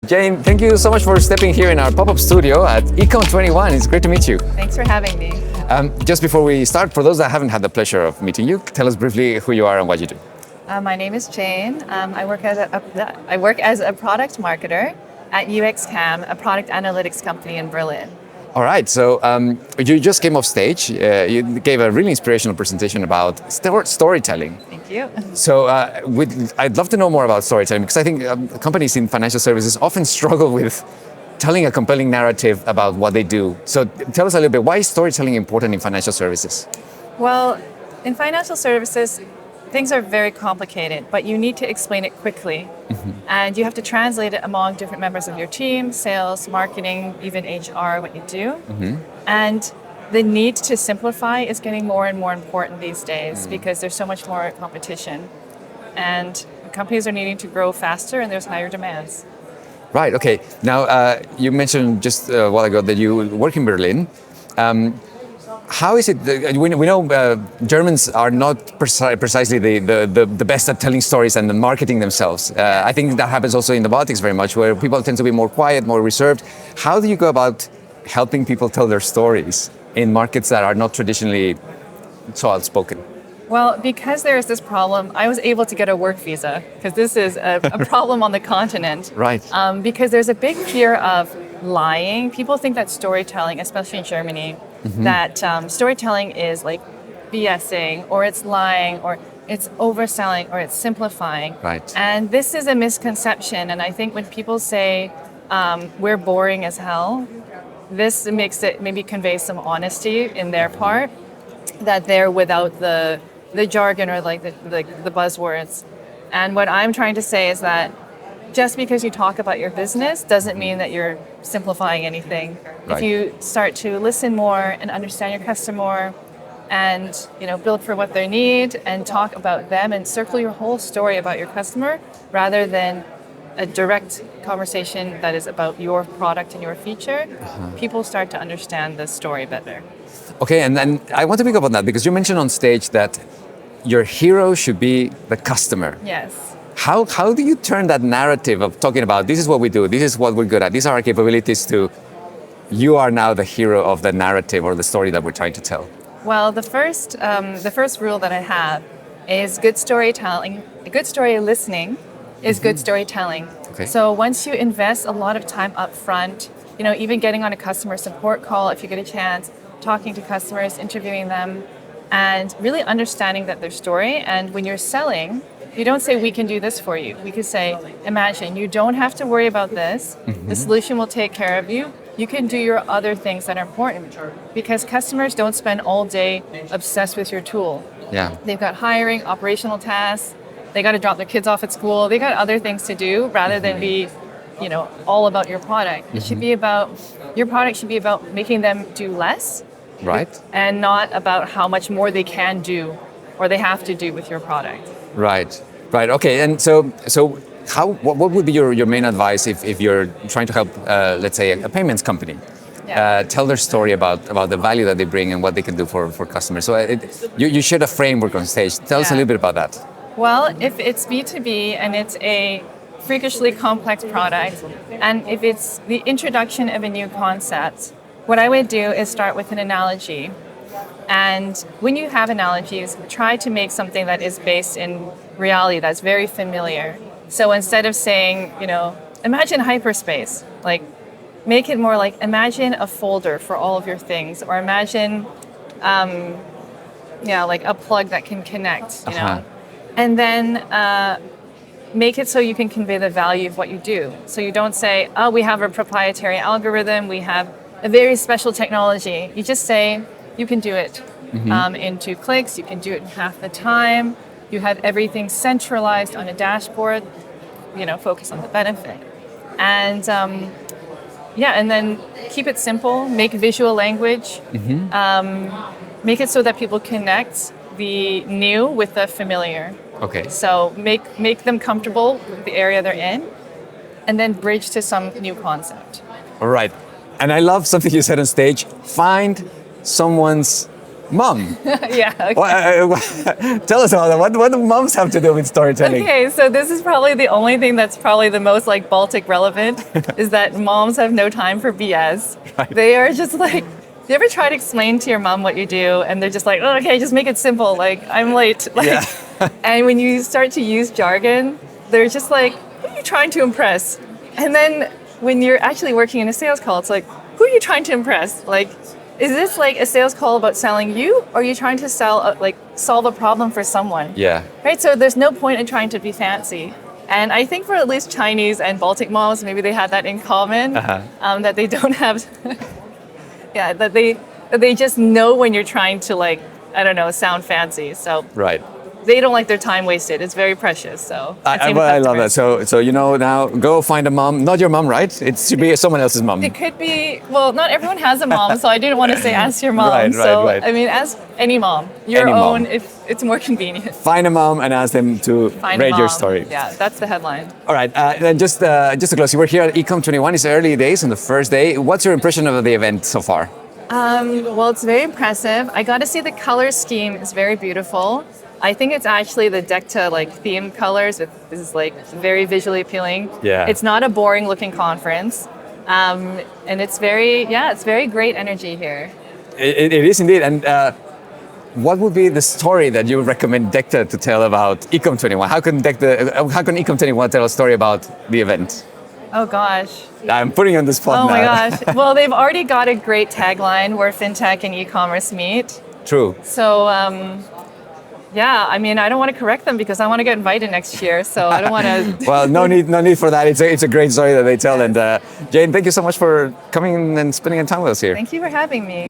Jane, thank you so much for stepping here in our pop-up studio at Ecom21. It's great to meet you. Thanks for having me. Just before we start, for those that haven't had the pleasure of meeting you, tell us briefly who you are and what you do. My name is Jane. I work as a product marketer at UXCam, a product analytics company in Berlin. All right, so you just came off stage. You gave a really inspirational presentation about storytelling. Thank you. So I'd love to know more about storytelling because I think companies in financial services often struggle with telling a compelling narrative about what they do. So tell us a little bit, why is storytelling important in financial services? Well, in financial services, things are very complicated, but you need to explain it quickly. And you have to translate it among different members of your team, sales, marketing, even HR, what you do. And the need to simplify is getting more and more important these days because there's so much more competition. And companies are needing to grow faster and there's higher demands. Right, okay. Now, you mentioned just a while ago that you work in Berlin. How is it, we know Germans are not precisely the best at telling stories and marketing themselves. I think that happens also in the Baltics very much, where people tend to be more quiet, more reserved. How do you go about helping people tell their stories in markets that are not traditionally so outspoken? Well, because there is this problem, I was able to get a work visa, because this is a problem on the continent. Right. Because there's a big fear of lying. People think that storytelling, especially in Germany, that storytelling is like BSing, or it's lying, or it's overselling, or it's simplifying. Right. And this is a misconception. And I think when people say we're boring as hell, this makes it maybe convey some honesty in their part, that they're without the jargon or like the buzzwords. And what I'm trying to say is that just because you talk about your business doesn't mean that you're simplifying anything. Right. If you start to listen more and understand your customer and build for what they need and talk about them and circle your whole story about your customer rather than a direct conversation that is about your product and your feature, people start to understand the story better. Okay, and then I want to pick up on that because you mentioned on stage that your hero should be the customer. Yes. How do you turn that narrative of talking about this is what we do, this is what we're good at, these are our capabilities to you are now the hero of the narrative or the story that we're trying to tell? Well, the first rule that I have is good storytelling. Good story listening is good storytelling. Okay. So once you invest a lot of time up front, even getting on a customer support call if you get a chance, talking to customers, interviewing them, and really understanding that their story. And when you're selling, you don't say, we can do this for you. We could say, imagine, you don't have to worry about this. The solution will take care of you. You can do your other things that are important. Because customers don't spend all day obsessed with your tool. Yeah. They've got hiring, operational tasks. They got to drop their kids off at school. They got other things to do rather than be, all about your product. It should be about, your product should be about making them do less. Right. And not about how much more they can do or they have to do with your product. Right. Okay. And so what would be your main advice if you're trying to help, let's say, a payments company tell their story about the value that they bring and what they can do for customers? So you shared a framework on stage. Tell us a little bit about that. Well, if it's B2B and it's a freakishly complex product, and if it's the introduction of a new concept, what I would do is start with an analogy. And when you have analogies, try to make something that is based in reality, that's very familiar. So instead of saying, imagine hyperspace, like make it more like imagine a folder for all of your things, or imagine, like a plug that can connect, And then make it so you can convey the value of what you do. So you don't say, oh, we have a proprietary algorithm, we have a very special technology. You just say, you can do it in 2 clicks, you can do it in half the time, you have everything centralized on a dashboard, focus on the benefit. And and then keep it simple, make visual language, make it so that people connect the new with the familiar. Okay. So make them comfortable with the area they're in, and then bridge to some new concept. All right. And I love something you said on stage, find someone's Mom. Yeah. Okay. Tell us about that. What do moms have to do with storytelling? Okay, so this is probably the only thing that's probably the most like Baltic relevant is that moms have no time for BS. Right. They are just like, you ever try to explain to your mom what you do and they're just like, oh, okay, just make it simple. Like, I'm late. Like, Yeah. and when you start to use jargon, they're just like, who are you trying to impress? And then when you're actually working in a sales call, it's like, who are you trying to impress? Like, is this like a sales call about selling you, or are you trying to solve a problem for someone? Yeah. Right. So there's no point in trying to be fancy. And I think for at least Chinese and Baltic moms, maybe they have that in common, that they don't have. Yeah, that they just know when you're trying to like, I don't know, sound fancy. So Right. they don't like their time wasted. It's very precious. So I love that. So you know, now go find a mom. Not your mom, right? It should be someone else's mom. it could be, well, not everyone has a mom, so I didn't want to say ask your mom. Right, so right. I mean, ask any mom, your Any own, mom. if it's more convenient. Find a mom and ask them to Find a rate your mom. story. Yeah, that's the headline. All right. Then just to close, we're here at Ecom21. It's early days on the first day. What's your impression of the event so far? Well, it's very impressive. I got to see the color scheme. It's very beautiful. I think it's actually the Decta like theme colors. This is like very visually appealing. Yeah. It's not a boring looking conference. And it's very great energy here. It is indeed. And what would be the story that you would recommend Decta to tell about Ecom21? How can Ecom21 tell a story about the event? Oh gosh. I'm putting you on the spot Oh now. my gosh. Well, they've already got a great tagline where fintech and e-commerce meet. True. So, yeah, I mean, I don't want to correct them because I want to get invited next year. So I don't want to. Well, no need for that. It's a great story that they tell. And Jane, thank you so much for coming and spending time with us here. Thank you for having me.